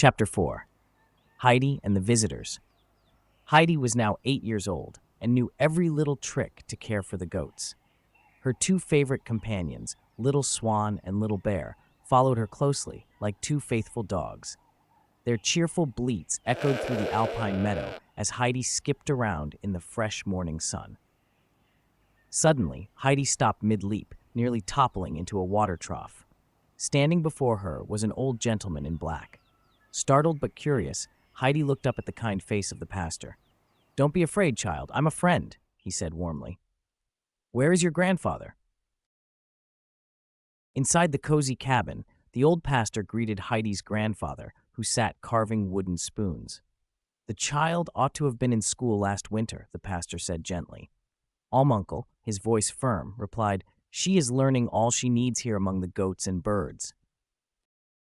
Chapter 4. Heidi and the Visitors. Heidi was now 8 years old and knew every little trick to care for the goats. Her two favorite companions, Little Swan and Little Bear, followed her closely like two faithful dogs. Their cheerful bleats echoed through the alpine meadow as Heidi skipped around in the fresh morning sun. Suddenly, Heidi stopped mid-leap, nearly toppling into a water trough. Standing before her was an old gentleman in black. Startled but curious, Heidi looked up at the kind face of the pastor. "Don't be afraid, child. I'm a friend," he said warmly. "Where is your grandfather?" Inside the cozy cabin, the old pastor greeted Heidi's grandfather, who sat carving wooden spoons. "The child ought to have been in school last winter," the pastor said gently. Almuncle, his voice firm, replied, "She is learning all she needs here among the goats and birds."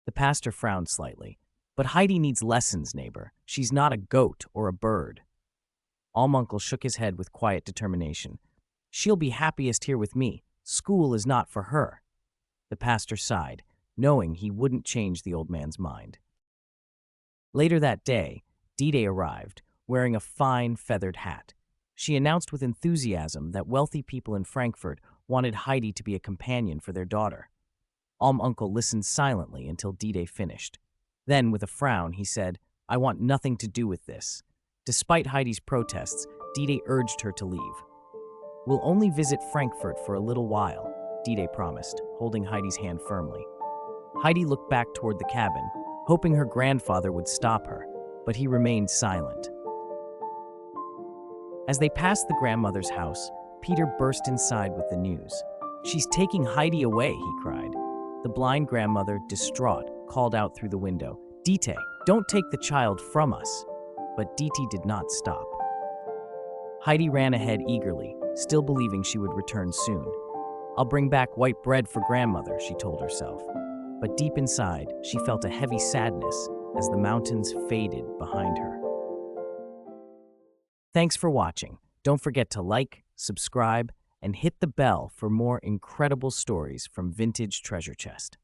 The pastor frowned slightly. "But Heidi needs lessons, neighbor. She's not a goat or a bird." Almuncle shook his head with quiet determination. "She'll be happiest here with me. School is not for her." The pastor sighed, knowing he wouldn't change the old man's mind. Later that day, Dide arrived, wearing a fine feathered hat. She announced with enthusiasm that wealthy people in Frankfurt wanted Heidi to be a companion for their daughter. Almuncle listened silently until Dide finished. Then, with a frown, he said, "I want nothing to do with this." Despite Heidi's protests, Dide urged her to leave. "We'll only visit Frankfurt for a little while," Dide promised, holding Heidi's hand firmly. Heidi looked back toward the cabin, hoping her grandfather would stop her, but he remained silent. As they passed the grandmother's house, Peter burst inside with the news. "She's taking Heidi away," he cried. The blind grandmother, distraught, called out through the window, "Dite, don't take the child from us." But Dite did not stop. Heidi ran ahead eagerly, still believing she would return soon. "I'll bring back white bread for grandmother," she told herself. But deep inside, she felt a heavy sadness as the mountains faded behind her. Thanks for watching. Don't forget to like, subscribe, and hit the bell for more incredible stories from Vintage Treasure Chest.